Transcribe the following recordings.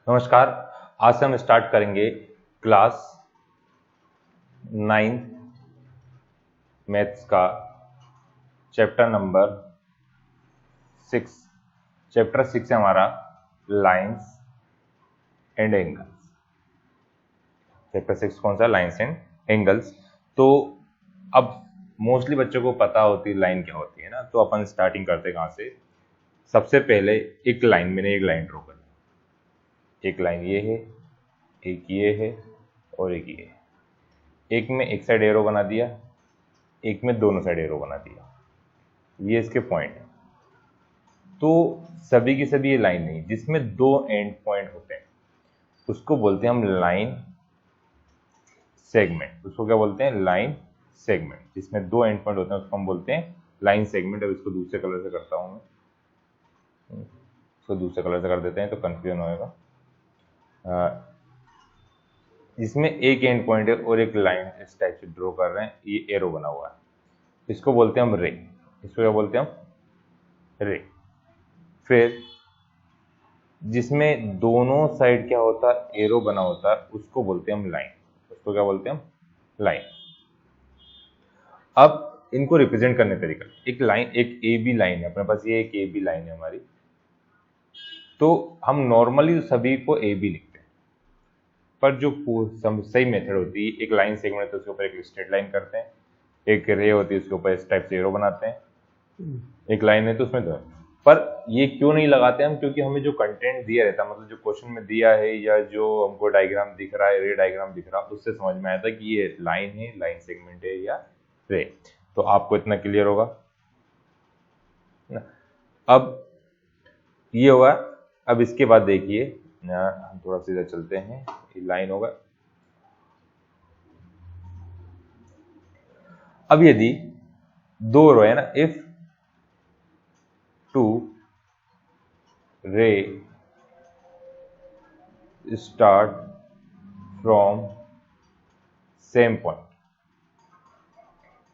नमस्कार। आज से हम स्टार्ट करेंगे क्लास 9 मैथ्स का चैप्टर नंबर 6। चैप्टर 6 है हमारा लाइंस एंड एंगल्स। चैप्टर 6 कौन सा? Lines and angles. तो अब मोस्टली बच्चों को पता होती है लाइन क्या होती है ना, तो अपन स्टार्टिंग करते हैं कहाँ से। सबसे पहले एक लाइन, मैंने एक लाइन ड्रॉ करनी। एक लाइन ये है, एक ये है और एक ये है। एक में एक साइड एरो बना दिया, एक में दोनों साइड एरो बना दिया। ये इसके पॉइंट है। तो सभी की सभी ये लाइन नहीं, जिसमें दो एंड पॉइंट होते हैं उसको बोलते हैं हम लाइन सेगमेंट। उसको क्या बोलते हैं? Line segment. जिसमें दो एंड पॉइंट होते हैं उसको हम बोलते हैं लाइन सेगमेंट। अब इसको दूसरे कलर से करता हूं मैं, इसको दूसरे कलर से कर देते हैं तो कंफ्यूजन होएगा। जिसमें एक एंड पॉइंट है और एक लाइन इस टाइप से ड्रॉ कर रहे हैं, ये एरो बना हुआ है, इसको बोलते हैं हम रे। इसको क्या बोलते हैं हम? रे। फिर जिसमें दोनों साइड क्या होता है? एरो बना होता है, उसको बोलते हैं हम लाइन। उसको क्या बोलते हैं हम? लाइन। अब इनको रिप्रेजेंट करने का तरीका, एक लाइन, एक ए बी लाइन है अपने पास, ये एक ए बी लाइन है हमारी। तो हम नॉर्मली सभी को ए बी लिखते हैं, पर जो सही मेथड होती है, एक लाइन सेगमेंट है तो उसके ऊपर एक स्ट्रेट लाइन करते हैं, एक रे होती है उसके ऊपर इस टाइप से एरो बनाते हैं, एक लाइन है तो उसमें दो। पर ये क्यों नहीं लगाते हम? क्योंकि हमें जो कंटेंट दिया रहता है, मतलब जो क्वेश्चन में दिया है या जो हमको डायग्राम दिख रहा है, रे डायग्राम दिख रहा है, उससे समझ में आया था कि ये लाइन है, लाइन सेगमेंट है या रे। तो आपको इतना क्लियर होगा ना। अब ये होगा। अब इसके बाद देखिए, हम थोड़ा सीधा चलते हैं, ये लाइन होगा। अब यदि दो रो है ना, इफ टू रे स्टार्ट फ्रॉम सेम पॉइंट,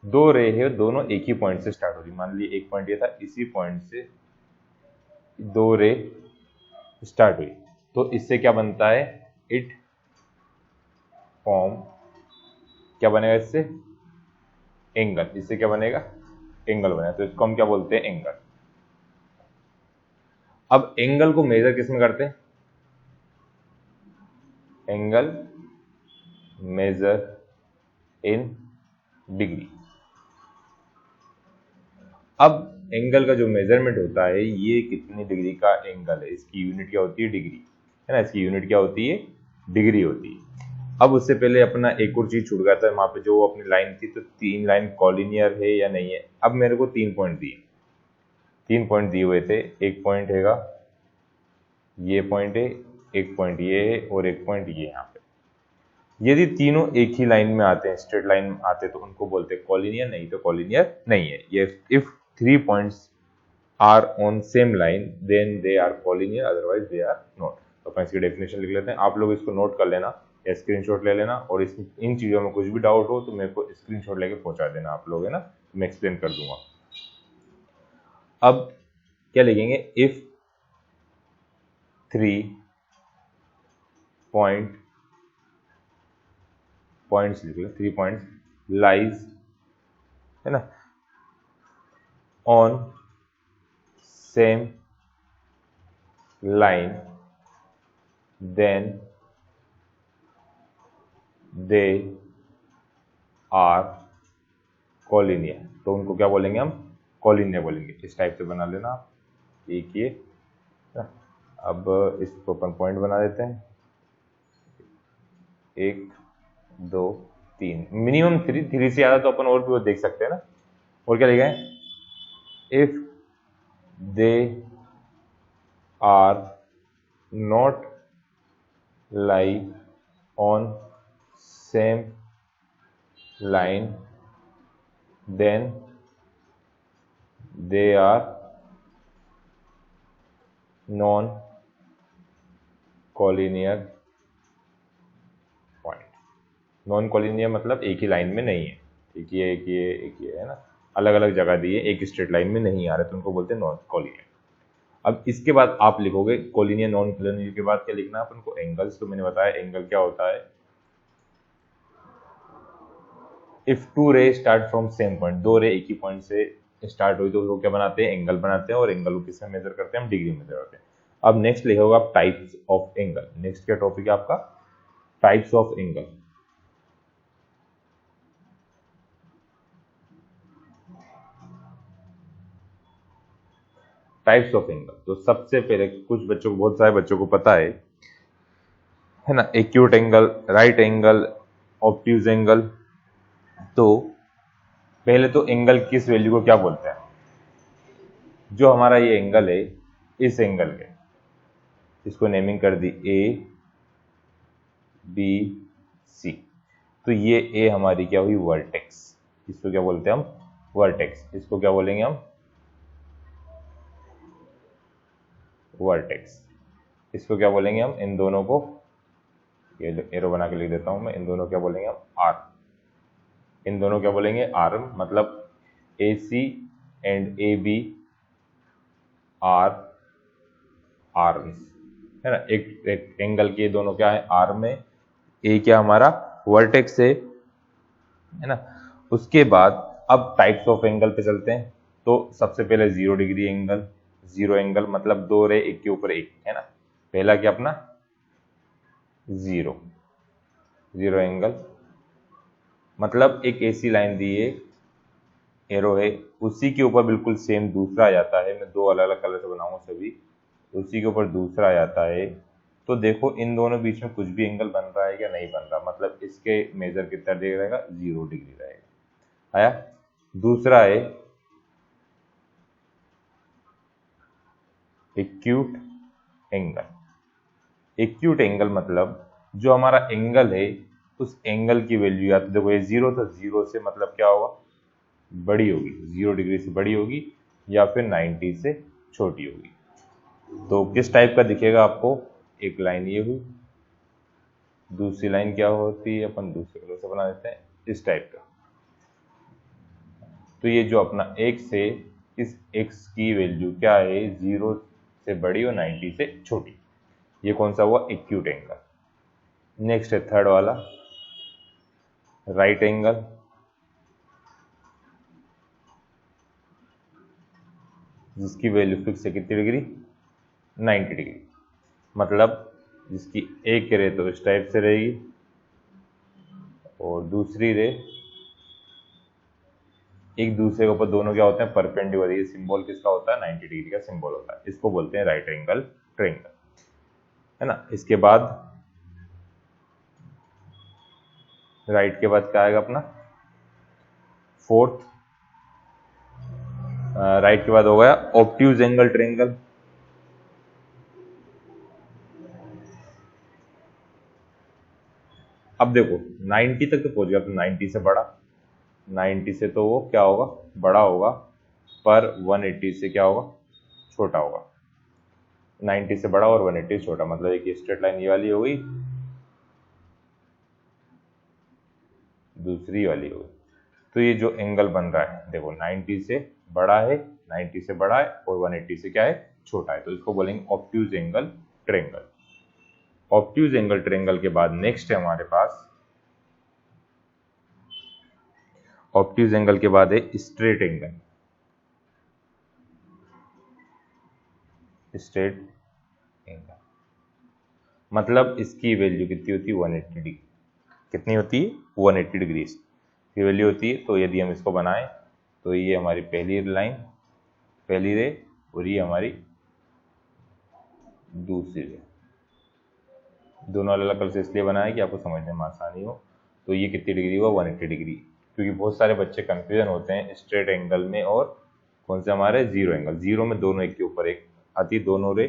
दो रे है, दोनों एक ही पॉइंट से स्टार्ट हो रही। मान लीजिए एक पॉइंट ये था, इसी पॉइंट से दो रे स्टार्ट हुई, तो इससे क्या बनता है? इट फॉर्म, क्या बनेगा इससे? एंगल। इससे क्या बनेगा? एंगल बनेगा। तो इसको हम क्या बोलते हैं? एंगल। अब एंगल को मेजर किस में करते हैं? Angle measure in degree. अब एंगल का जो मेजरमेंट होता है, ये कितनी डिग्री का एंगल है, इसकी यूनिट क्या होती है? डिग्री, है ना। इसकी यूनिट क्या होती है? डिग्री होती है। अब उससे पहले अपना एक और चीज छूट गया था वहां पे, जो अपनी लाइन थी, तो तीन लाइन कॉलिनियर है या नहीं है। अब मेरे को तीन पॉइंट दिए हुए थे। एक पॉइंट हैगा, ये पॉइंट है, एक पॉइंट ये है और एक पॉइंट ये यहाँ पे। यदि तीनों एक ही लाइन में आते हैं, स्ट्रेट लाइन में आते हैं, तो उनको बोलते हैं कॉलिनियर, नहीं तो कॉलिनियर नहीं है। ये if 3 points are on same line then they are collinear, otherwise they are not. तो अपन इसकी डेफिनेशन लिख लेते हैं, आप लोग इसको नोट कर लेना या स्क्रीनशॉट ले लेना, और इन चीजों में कुछ भी डाउट हो तो मेरे को स्क्रीनशॉट लेके पहुंचा देना आप लोग, है ना। मैं एक्सप्लेन कर दूंगा। अब क्या लिखेंगे? इफ 3 पॉइंट्स लिख लो, 3 पॉइंट्स लाइज, है ना, on same line then they are collinear. तो उनको क्या बोलेंगे हम? कॉलिनियर बोलेंगे। इस टाइप से बना लेना आप, एक ये। अब इसको अपन पॉइंट बना देते हैं, 1 2 3, मिनिमम 3 से ज्यादा तो अपन और भी देख सकते हैं ना। और क्या लिखा है? If they are not lie on same line then they are non collinear point. Non collinear मतलब एक ही लाइन में नहीं है, एक ये है ना, अलग अलग जगह दिए, एक स्ट्रेट लाइन में नहीं आ रहे, तो उनको बोलते हैं नॉन कॉलिनियर। अब इसके बाद आप लिखोगे कोलिनियर नॉन कोलिनियर के बाद क्या लिखना है अपन को, एंगल्स। तो मैंने बताया एंगल क्या होता है, इफ टू रे स्टार्ट फ्रॉम सेम पॉइंट, दो रे एक ही पॉइंट से स्टार्ट हुई तो वो क्या बनाते हैं, एंगल बनाते हैं, और एंगल को किसमें मेजर करते हैं, हम डिग्री में मेजर करते हैं। अब नेक्स्ट लिखोगे आप टाइप्स ऑफ एंगल। नेक्स्ट क्या टॉपिक है आपका, types of angle. Types of angle, तो सबसे पहले कुछ बच्चों को, बहुत सारे बच्चों को पता है ना, acute angle, right angle, obtuse angle. तो पहले तो एंगल किस वैल्यू को क्या बोलते हैं, जो हमारा ये एंगल है, इस एंगल के, इसको नेमिंग कर दी ए बी सी। तो ये ए हमारी क्या हुई, वर्टेक्स, इसको क्या बोलते हैं हम, वर्टेक्स। इसको क्या बोलेंगे हम, वर्टेक्स। इसको क्या बोलेंगे हम, इन दोनों को, ये एरो बना के लिख देता हूं मैं, इन दोनों क्या बोलेंगे हम, आर्म। इन दोनों क्या बोलेंगे, आर्म। मतलब A C and A B are arms, है ना। एक एंगल के दोनों क्या है, आर्म है, ए क्या हमारा वर्टेक्स है ना। उसके बाद अब टाइप्स ऑफ एंगल पे चलते हैं। तो सबसे पहले 0 डिग्री एंगल। 0 एंगल मतलब दो रे एक के ऊपर एक, है ना। पहला क्या अपना 0 एंगल, मतलब एक ऐसी लाइन दी है, एरो है, उसी के ऊपर बिल्कुल सेम दूसरा आ जाता है। मैं दो अलग अलग कलर से बनाऊंगा सभी, उसी के ऊपर दूसरा आ जाता है। तो देखो इन दोनों बीच में कुछ भी एंगल बन रहा है या नहीं बन रहा, मतलब इसके मेजर कितना डिग्री रहेगा, 0 डिग्री रहेगा। आया। दूसरा है एक्यूट एंगल। एक्यूट एंगल मतलब जो हमारा एंगल है, उस एंगल की वैल्यू, या तो देखो ये 0, तो 0 से मतलब क्या होगा, बड़ी होगी, 0 डिग्री से बड़ी होगी, या फिर 90 से छोटी होगी। तो किस टाइप का दिखेगा आपको, एक लाइन ये हुई, दूसरी लाइन क्या होती है, अपन दूसरे कलर से बना देते हैं, इस टाइप का। तो ये जो अपना x से, इस x की वैल्यू क्या है, 0 से बड़ी और 90 से छोटी। ये कौन सा हुआ, एक्यूट एंगल। नेक्स्ट है थर्ड वाला, राइट एंगल। जिसकी वैल्यू फिक्स है कितनी डिग्री, 90 डिग्री। मतलब जिसकी एक रे तो इस टाइप से रहेगी, और दूसरी रे एक दूसरे के ऊपर, दोनों क्या होते हैं, परपेंडिकुलर। ये सिंबल किसका होता है, 90 डिग्री का सिंबल होता है। इसको बोलते हैं राइट एंगल ट्रायंगल, है ना। इसके बाद राइट के बाद क्या आएगा अपना, फोर्थ। राइट के बाद हो गया ऑब्ट्यूज एंगल ट्रायंगल। अब देखो 90 तक तो पहुंच गया, तो 90 से बड़ा, 90 से तो वो क्या होगा, बड़ा होगा, पर 180 से क्या होगा, छोटा होगा। 90 से बड़ा और 180 से छोटा, मतलब एक स्ट्रेट लाइन ये वाली हो गई, दूसरी वाली हो गई। तो ये जो एंगल बन रहा है, देखो 90 से बड़ा है, 90 से बड़ा है, और 180 से क्या है, छोटा है। तो इसको बोलेंगे obtuse angle triangle. Obtuse angle triangle के बाद नेक्स्ट है हमारे पास, ऑब्ट्यूज एंगल के बाद है स्ट्रेट एंगल। स्ट्रेट एंगल मतलब इसकी वैल्यू कितनी होती है, 180 डिग्री। कितनी होती है, 180 डिग्री की वैल्यू होती है। तो यदि हम इसको बनाएं, तो ये हमारी पहली लाइन, पहली रे, और ये हमारी दूसरी रे। दोनों अलग अलग कलर से इसलिए बनाया कि आपको समझने में आसानी हो। तो ये कितनी डिग्री हुआ, 180 डिग्री। क्योंकि बहुत सारे बच्चे कंफ्यूजन होते हैं स्ट्रेट एंगल में और कौन से हमारे, जीरो एंगल। जीरो में दोनों एक के ऊपर एक आती है दोनों रे,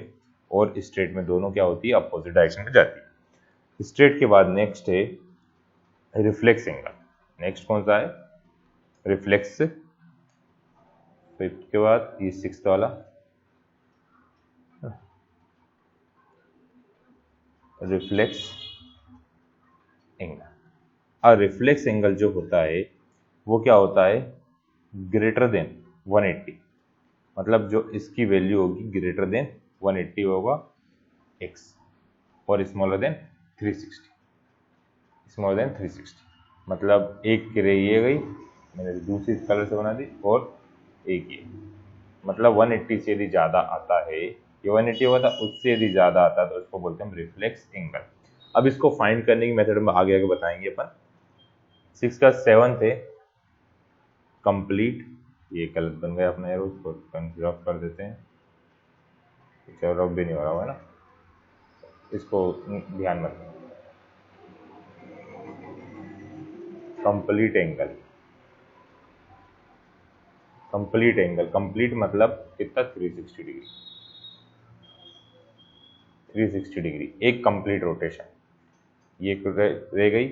और स्ट्रेट में दोनों क्या होती है, अपोजिट डायरेक्शन में जाती है। स्ट्रेट के बाद नेक्स्ट है रिफ्लेक्स एंगल। नेक्स्ट कौन सा है, रिफ्लेक्स। फिफ्थ के बाद ये सिक्स्थ वाला रिफ्लेक्स एंगल। और रिफ्लेक्स एंगल जो होता है वो क्या होता है, ग्रेटर देन 180। मतलब जो इसकी वैल्यू होगी ग्रेटर देन 180 होगा x और स्मॉलर देन 360, स्मॉलर देन 360। मतलब एक रे ये गई, मैंने दूसरी कलर से बना दी, और एक ये, मतलब 180 से यदि ज़्यादा आता है, ये 180 हुआ था, उससे यदि ज़्यादा आता है तो उसको बोलते हैं हम रिफ्लेक्स एंगल। अब इसको फाइंड करने की मेथड में आगे आगे बताएंगे अपन। 6 का 7 थे कंप्लीट, ये गलत बन गया अपना एरो, उसको रफ कर देते हैं, रफ भी नहीं हो रहा है ना, इसको ध्यान में रखें। Complete angle, complete angle, complete मतलब कितना, 360 डिग्री, 360 डिग्री, एक कंप्लीट रोटेशन। ये रह गई,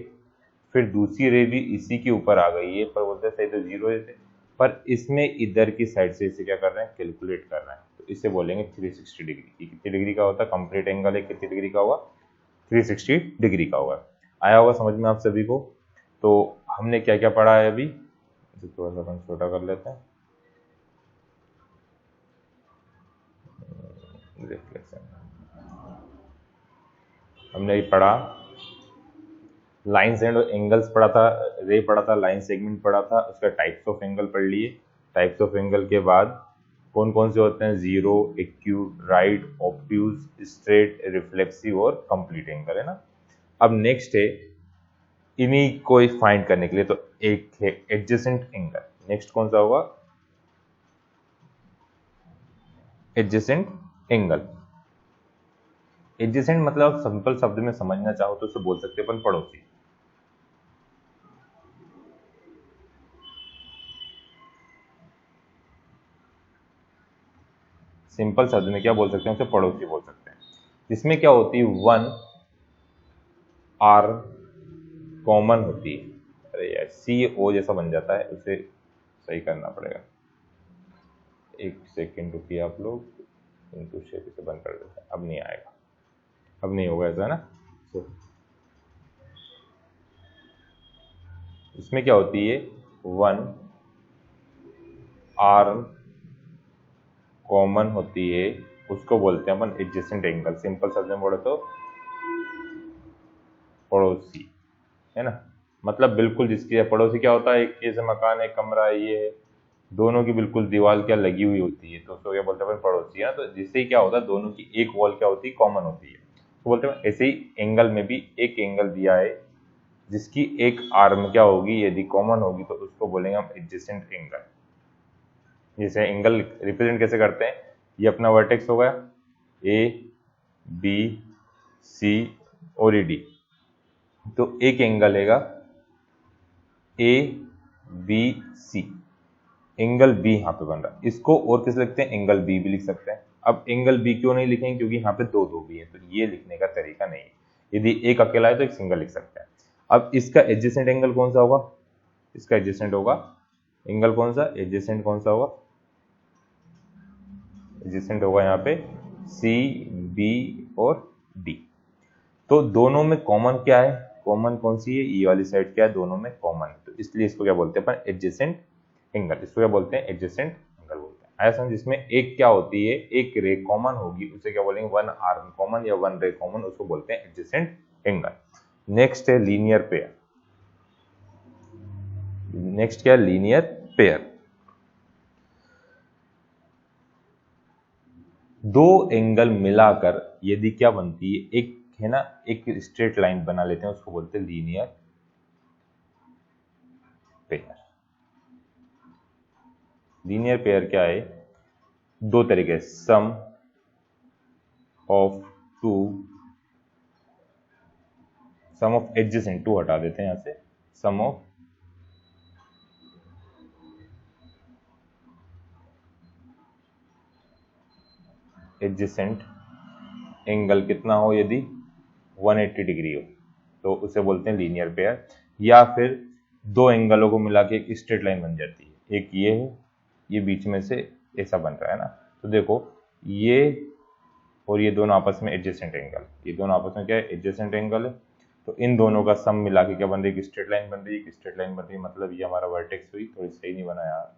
फिर दूसरी रे भी इसी के ऊपर आ गई है, पर बोलते सही तो 0 है, पर इसमें इधर की साइड से इसे क्या कर रहे हैं, कैलकुलेट कर रहे हैं, तो इसे बोलेंगे 360 डिग्री। ये कितनी डिग्री का होता है, कंप्लीट एंगल है, कितनी डिग्री का होगा, 360 डिग्री का होगा। आया होगा समझ में आप सभी को। तो हमने क्या क्या पढ़ा है अभी, थोड़ा सा अपन छोटा कर लेते हैं। रिफ्लेक्शन हमने पढ़ा, लाइन्स एंड एंगल्स पढ़ा था, रे पढ़ा था, लाइन सेगमेंट पढ़ा था, उसका टाइप्स ऑफ एंगल पढ़ लिए। टाइप्स ऑफ एंगल के बाद कौन कौन से होते हैं, zero, acute, right, obtuse, straight, reflexive और कंप्लीट एंगल, है ना। अब नेक्स्ट है इन्हीं को फाइंड करने के लिए, तो एक है एडजेसेंट एंगल। नेक्स्ट कौन सा होगा, एडजेसेंट एंगल। एडजेसेंट मतलब सिंपल शब्द में समझना चाहो तो उसे बोल सकते हैं अपन पड़ोसी। सिंपल शब्द में क्या बोल सकते हैं, उसे पड़ोसी बोल सकते हैं, जिसमें क्या होती है, 1 आर कॉमन होती है। अरे यार सी ओ जैसा बन जाता है, उसे सही करना पड़ेगा, एक सेकेंड रुकिए आप लोग, इनको शेप से बंद कर देते हैं, अब नहीं आएगा, अब नहीं होगा ऐसा, है ना। इसमें क्या होती है, 1 आर कॉमन होती है, उसको बोलते हैं अपन एडजेसेंट एंगल। सिंपल शब्द में बोले तो पड़ोसी, है ना। मतलब बिल्कुल जिसकी पड़ोसी क्या होता है, एक जैसे मकान है, कमरा है, ये है, दोनों की बिल्कुल दीवार क्या लगी हुई होती है, तो उसको क्या बोलते हैं पड़ोसी, है ना। तो जिससे क्या होता है, दोनों की एक वॉल क्या होती है, कॉमन होती है, तो बोलते हैं ऐसे ही एंगल में भी एक एंगल दिया है जिसकी एक आर्म क्या होगी, यदि कॉमन होगी, तो उसको बोलेंगे हम एडजेसेंट एंगल। जैसे एंगल रिप्रेजेंट कैसे करते हैं, ये अपना वर्टेक्स हो गया, ए बी सी और डी, तो एक एंगल हैगा A B C, angle B यहाँ पे बन रहा है, इसको और किस लिखते हैं, एंगल बी भी लिख सकते हैं। अब एंगल बी क्यों नहीं लिखेंगे, क्योंकि यहाँ पे दो दो भी है, तो ये लिखने का तरीका नहीं है। यदि एक अकेला है तो एक सिंगल लिख सकते हैं। अब इसका एडजेसेंट एंगल कौन सा होगा, इसका एडजेसेंट होगा एंगल कौन सा, एडजेसेंट कौन सा होगा, एडजेसेंट होगा यहाँ पे सी बी और डी। तो दोनों में कॉमन क्या है, कॉमन कौन सी है, ये वाली साइड क्या है, दोनों में कॉमन है, तो इसलिए इसको क्या बोलते हैं अपन, एडजेसेंट एंगल। इसको क्या बोलते हैं, एडजेसेंट एंगल बोलते हैं। आया समझ, जिसमें एक क्या होती है, एक रे कॉमन होगी, उसे क्या बोलेंगे, 1 आर्म कॉमन या 1 रे कॉमन, उसको बोलते हैं एडजेसेंट एंगल। नेक्स्ट है लीनियर पेयर। नेक्स्ट क्या है, लीनियर पेयर। दो एंगल मिलाकर यदि क्या बनती है, एक है ना, एक स्ट्रेट लाइन बना लेते हैं, उसको बोलते हैं लीनियर पेयर। लीनियर पेयर क्या है, दो तरीके, sum of two, sum of adjacent, two हटा देते हैं यहां से, सम ऑफ एडजेसेंट एंगल कितना हो, यदि 180 डिग्री हो, तो उसे बोलते हैं लीनियर पेयर। या फिर दो एंगलों को मिला के एक स्ट्रेट लाइन बन जाती है, एक ये है, ये बीच में से ऐसा बन रहा है ना, तो देखो ये और ये दोनों आपस में एडजेसेंट एंगल, ये दोनों आपस में क्या है, एडजेसेंट एंगल है, तो इन दोनों का सम मिला के क्या बन रही है, एक स्ट्रेट लाइन बन रही है, एक स्ट्रेट लाइन बन रही है, मतलब ये हमारा वर्टेक्स हुई, थोड़ी सही नहीं बना यार,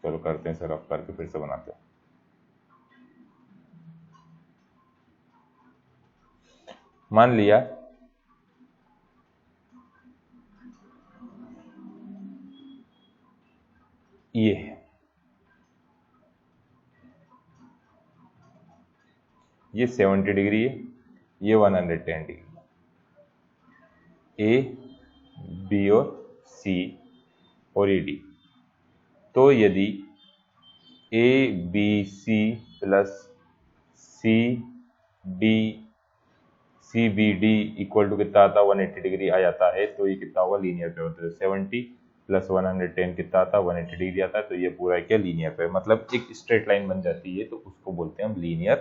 चलो करते हैं सर, अब करके फिर से बनाते हैं। मान लिया ये है, ये 70 डिग्री है, ये 110 डिग्री, ए बी और सी और ये डी। तो यदि A B C plus C D C B D equal to कितना आता है 180 डिग्री आ जाता है, तो ये कितना होगा लीनियर पेयर होता है। 70 प्लस 110 कितना आता है 180 डिग्री आता है, तो ये पूरा क्या लीनियर पेयर, मतलब एक स्ट्रेट लाइन बन जाती है, तो उसको बोलते हैं हम लीनियर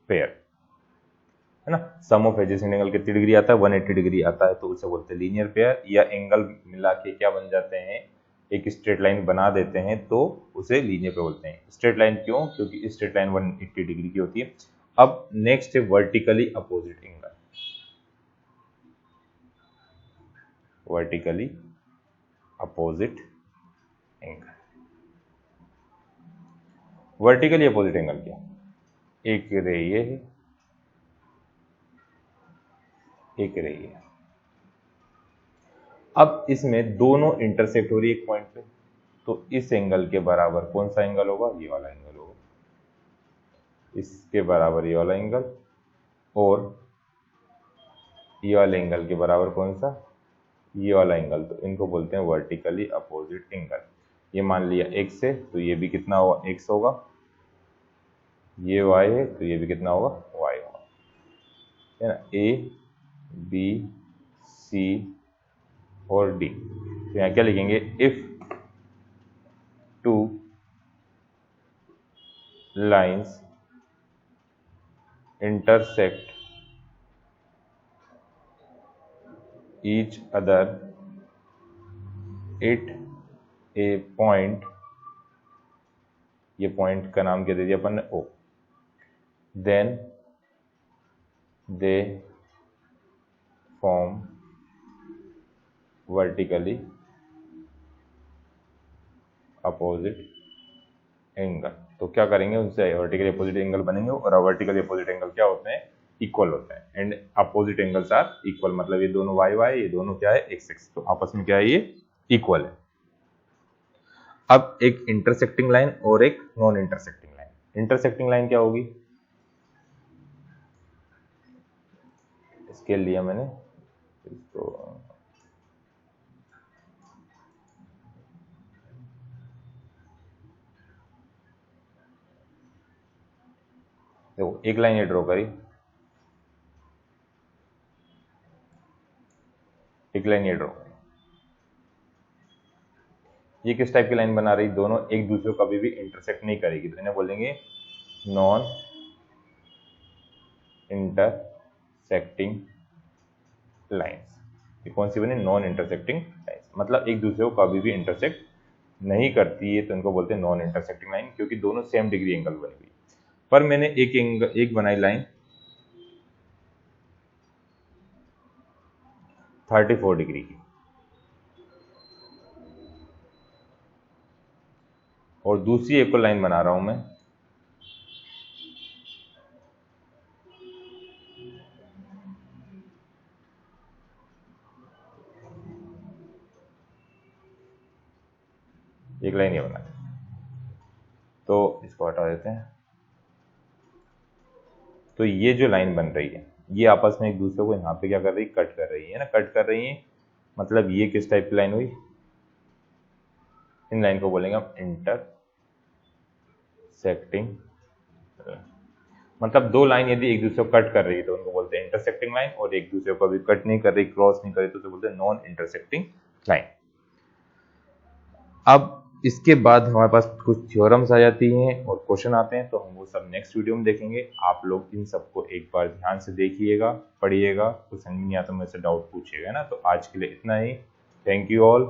पेयर, है ना। सम ऑफ एडजेसेंट एंगल कितनी डिग्री आता है 180 डिग्री आता है, तो उसे बोलते हैं लीनियर पेयर। या एंगल मिला के क्या बन जाते हैं, एक स्ट्रेट लाइन बना देते हैं, तो उसे लीनियर पेयर बोलते हैं। स्ट्रेट लाइन क्यों, क्योंकि स्ट्रेट लाइन 180 डिग्री की होती है। अब नेक्स्ट है vertically opposite angle. Vertically opposite angle, vertically opposite angle क्या, एक रे ये है, एक रे ये। अब इसमें दोनों इंटरसेक्ट हो रही है एक पॉइंट पे, तो इस एंगल के बराबर कौन सा एंगल होगा, ये वाला एंगल होगा। इसके बराबर ये वाला एंगल, और ये वाले एंगल के बराबर कौन सा, ये वाला एंगल। तो इनको बोलते हैं वर्टिकली अपोजिट एंगल। ये मान लिया x है, तो ये भी कितना होगा x होगा, ये y है, तो ये भी कितना होगा y होगा, है ना। a b c और d, तो यहाँ क्या लिखेंगे, if two lines intersect each other at a point, ये पॉइंट का नाम क्या दे दिया अपन ने O, then they form vertically opposite angle. तो क्या करेंगे, उनसे वर्टिकली अपोजिट एंगल बनेंगे, और वर्टिकली अपोजिट एंगल क्या होते हैं, इक्वल होते हैं। And opposite angles are equal, मतलब ये दोनों वाई वाई, ये दोनों क्या है एक्स एक्स, तो आपस में क्या है ये इक्वल है। अब एक इंटरसेक्टिंग लाइन और एक non intersecting line. Intersecting line क्या होगी, इसके लिए मैंने इसको देखो, एक लाइन ये ड्रॉ करी, एक लाइन ये ड्रॉ करी, ये किस टाइप की लाइन बना रही, दोनों एक दूसरे को कभी भी इंटरसेक्ट नहीं करेगी, तो इन्हें बोलेंगे नॉन इंटरसेक्टिंग लाइंस। ये कौन सी बनी, नॉन इंटरसेक्टिंग लाइंस, मतलब एक दूसरे को कभी भी इंटरसेक्ट नहीं करती है, तो इनको बोलते हैं नॉन इंटरसेक्टिंग लाइन, क्योंकि दोनों सेम डिग्री एंगल बनी हुई। पर मैंने एक बनाई लाइन 34 डिग्री की, और दूसरी एक लाइन बना रहा हूं मैं एक लाइन ये बना, तो इसको हटा देते हैं। तो ये जो लाइन बन रही है, ये आपस में एक दूसरे को यहाँ पे क्या कर रही है, कट कर रही है ना, कट कर रही है, मतलब ये किस टाइप की लाइन हुई, इन लाइन को बोलेंगे हम इंटरसेक्टिंग। मतलब दो लाइन यदि एक दूसरे को कट कर रही है तो उनको बोलते हैं इंटरसेक्टिंग लाइन, और एक दूसरे को अभी कट नहीं कर रही, क्रॉस नहीं कर रही, तो उसे बोलते हैं नॉन इंटरसेक्टिंग लाइन। अब इसके बाद हमारे पास कुछ थ्योरम्स आ जाती हैं और क्वेश्चन आते हैं, तो हम वो सब नेक्स्ट वीडियो में देखेंगे। आप लोग इन सबको एक बार ध्यान से देखिएगा, पढ़िएगा, कुछ समझ नहीं आता मुझसे डाउट पूछिएगा ना। तो आज के लिए इतना ही, थैंक यू ऑल।